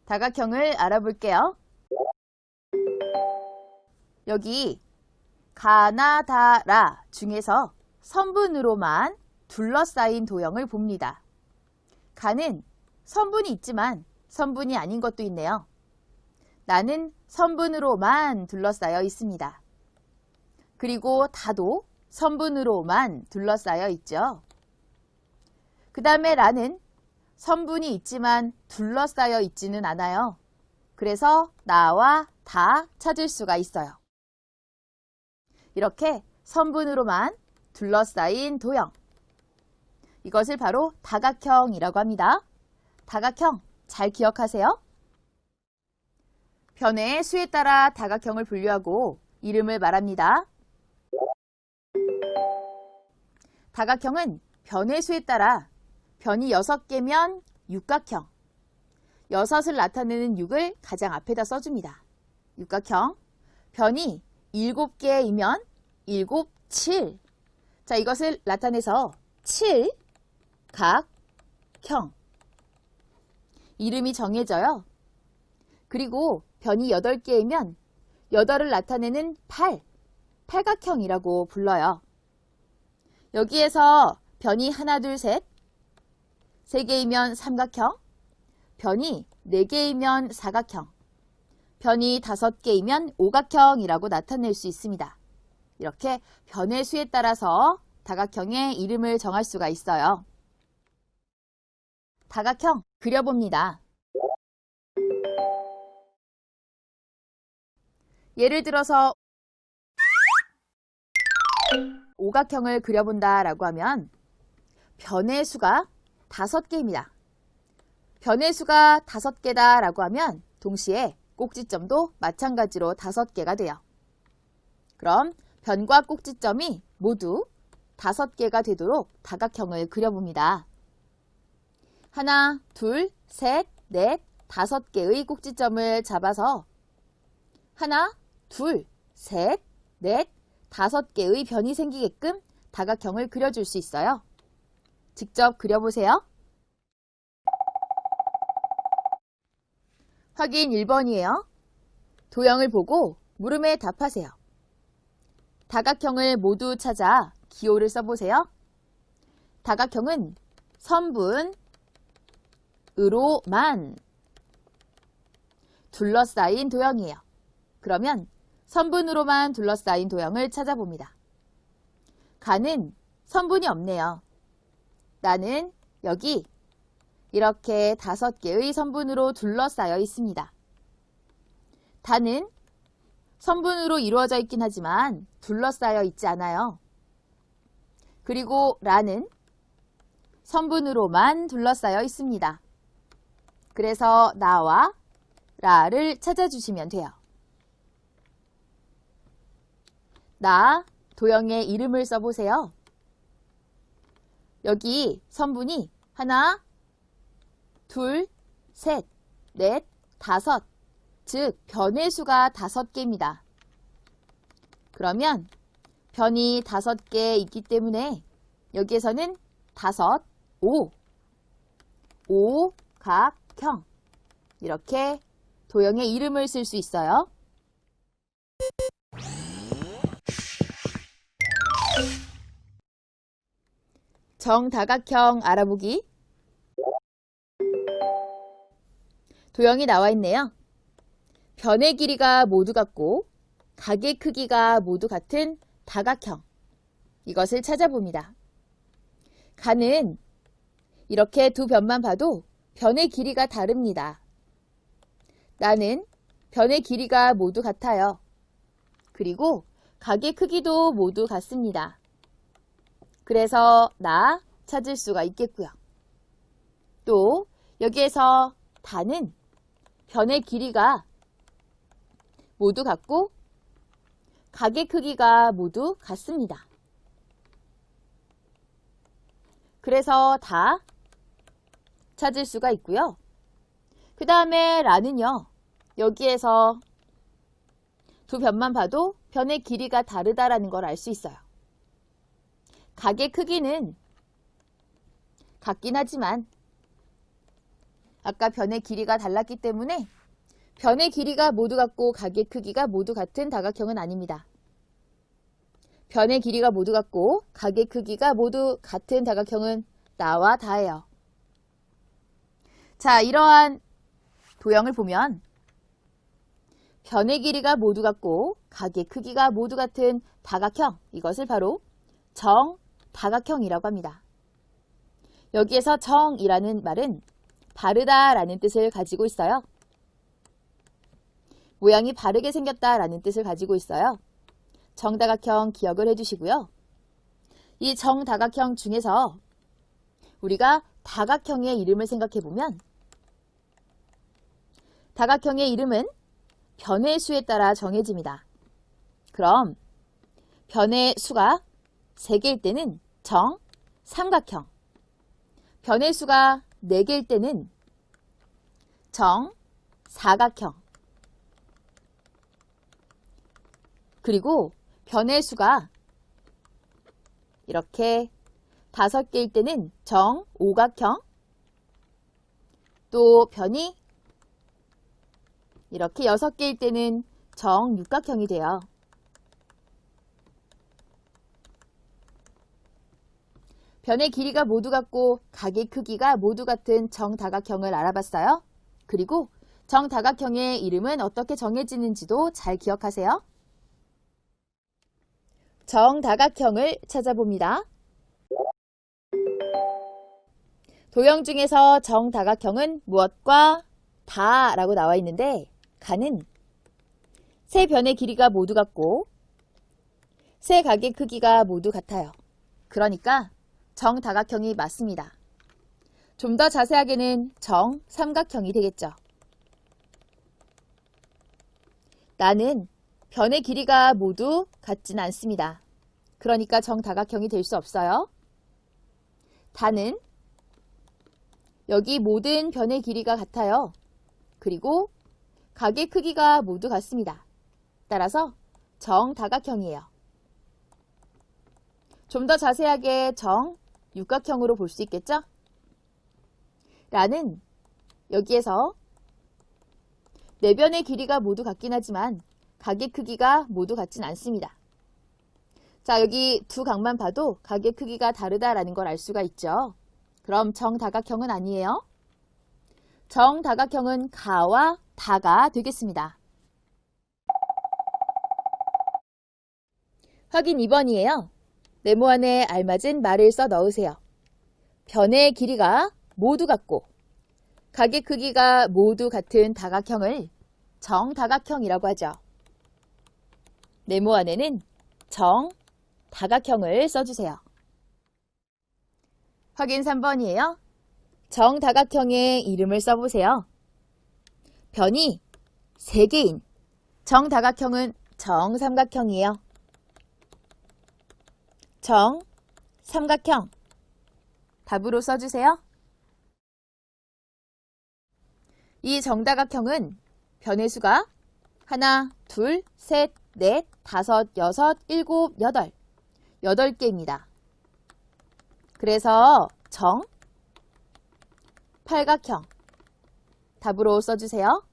다각형을 알아볼게요. 여기 가나다라 중에서 선분으로만 둘러싸인 도형을 봅니다. 가는 선분이 있지만 선분이 아닌 것도 있네요. 나는 선분으로만 둘러싸여 있습니다. 그리고 다도 선분으로만 둘러싸여 있죠. 그 다음에 라는 선분이 있지만 둘러싸여 있지는 않아요. 그래서 나와 다 찾을 수가 있어요. 이렇게 선분으로만 둘러싸인 도형. 이것을 바로 다각형이라고 합니다. 다각형 잘 기억하세요. 변의 수에 따라 다각형을 분류하고 이름을 말합니다. 다각형은 변의 수에 따라 변이 6개면 육각형, 6을 나타내는 6을 가장 앞에다 써줍니다. 육각형, 변이 7개이면 7, 7. 자, 이것을 나타내서 7각형. 이름이 정해져요. 그리고 변이 8개이면 8을 나타내는 8, 팔각형이라고 불러요. 여기에서 변이 하나, 둘, 셋, 3개이면 삼각형, 변이 4개이면 사각형, 변이 5개이면 오각형이라고 나타낼 수 있습니다. 이렇게 변의 수에 따라서 다각형의 이름을 정할 수가 있어요. 다각형 그려봅니다. 예를 들어서 오각형을 그려본다 라고 하면 변의 수가 5개입니다. 변의 수가 5개다 라고 하면 동시에 꼭지점도 마찬가지로 5개가 돼요. 그럼 변과 꼭지점이 모두 5개가 되도록 다각형을 그려봅니다. 하나, 둘, 셋, 넷, 5개의 꼭지점을 잡아서 하나, 둘, 셋, 넷, 5개의 변이 생기게끔 다각형을 그려줄 수 있어요. 직접 그려보세요. 확인 1번이에요. 도형을 보고 물음에 답하세요. 다각형을 모두 찾아 기호를 써보세요. 다각형은 선분으로만 둘러싸인 도형이에요. 그러면 선분으로만 둘러싸인 도형을 찾아봅니다. 가는 선분이 없네요. 나는 여기 이렇게 5개의 선분으로 둘러싸여 있습니다. 다는 선분으로 이루어져 있긴 하지만 둘러싸여 있지 않아요. 그리고 라는 선분으로만 둘러싸여 있습니다. 그래서 나와 라를 찾아주시면 돼요. 나 도형의 이름을 써보세요. 여기 선분이 하나, 둘, 셋, 넷, 5, 즉 변의 수가 5개입니다. 그러면 변이 5개 있기 때문에 여기에서는 5, 5각형 이렇게 도형의 이름을 쓸 수 있어요. 정다각형 알아보기. 도형이 나와 있네요. 변의 길이가 모두 같고 각의 크기가 모두 같은 다각형. 이것을 찾아봅니다. 가는 이렇게 두 변만 봐도 변의 길이가 다릅니다. 나는 변의 길이가 모두 같아요. 그리고 각의 크기도 모두 같습니다. 그래서 나 찾을 수가 있겠고요. 또 여기에서 다는 변의 길이가 모두 같고 각의 크기가 모두 같습니다. 그래서 다 찾을 수가 있고요. 그 다음에 라는요. 여기에서 두 변만 봐도 변의 길이가 다르다라는 걸 알 수 있어요. 각의 크기는 같긴 하지만 아까 변의 길이가 달랐기 때문에 변의 길이가 모두 같고 각의 크기가 모두 같은 다각형은 아닙니다. 변의 길이가 모두 같고 각의 크기가 모두 같은 다각형은 나와 다예요. 자, 이러한 도형을 보면 변의 길이가 모두 같고 각의 크기가 모두 같은 다각형, 이것을 바로 정다각형이라고 합니다. 여기에서 정이라는 말은 바르다라는 뜻을 가지고 있어요. 모양이 바르게 생겼다라는 뜻을 가지고 있어요. 정다각형 기억을 해주시고요. 이 정다각형 중에서 우리가 다각형의 이름을 생각해보면 다각형의 이름은 변의 수에 따라 정해집니다. 그럼 변의 수가 3개일 때는 정삼각형, 변의 수가 4개일 때는 정사각형, 그리고 변의 수가 이렇게 5개일 때는 정오각형, 또 변이 이렇게 6개일 때는 정육각형이 돼요. 변의 길이가 모두 같고 각의 크기가 모두 같은 정다각형을 알아봤어요. 그리고 정다각형의 이름은 어떻게 정해지는지도 잘 기억하세요. 정다각형을 찾아봅니다. 도형 중에서 정다각형은 무엇과 다라고 나와 있는데 가는 세 변의 길이가 모두 같고 세 각의 크기가 모두 같아요. 그러니까 정다각형이 맞습니다. 좀 더 자세하게는 정삼각형이 되겠죠. 나는 변의 길이가 모두 같진 않습니다. 그러니까 정다각형이 될 수 없어요. 다는 여기 모든 변의 길이가 같아요. 그리고 각의 크기가 모두 같습니다. 따라서 정다각형이에요. 좀 더 자세하게 정육각형으로 볼 수 있겠죠? 라는 여기에서 네 변의 길이가 모두 같긴 하지만 각의 크기가 모두 같진 않습니다. 자, 여기 두 각만 봐도 각의 크기가 다르다라는 걸 알 수가 있죠. 그럼 정다각형은 아니에요. 정다각형은 가와 다가 되겠습니다. 확인 2번이에요. 네모 안에 알맞은 말을 써 넣으세요. 변의 길이가 모두 같고 각의 크기가 모두 같은 다각형을 정다각형이라고 하죠. 네모 안에는 정다각형을 써주세요. 확인 3번이에요. 정다각형의 이름을 써보세요. 변이 3개인 정다각형은 정삼각형이에요. 정삼각형 답으로 써주세요. 이 정다각형은 변의 수가 하나, 둘, 셋, 넷, 다섯, 여섯, 일곱, 여덟 8개입니다. 그래서 정팔각형 답으로 써주세요.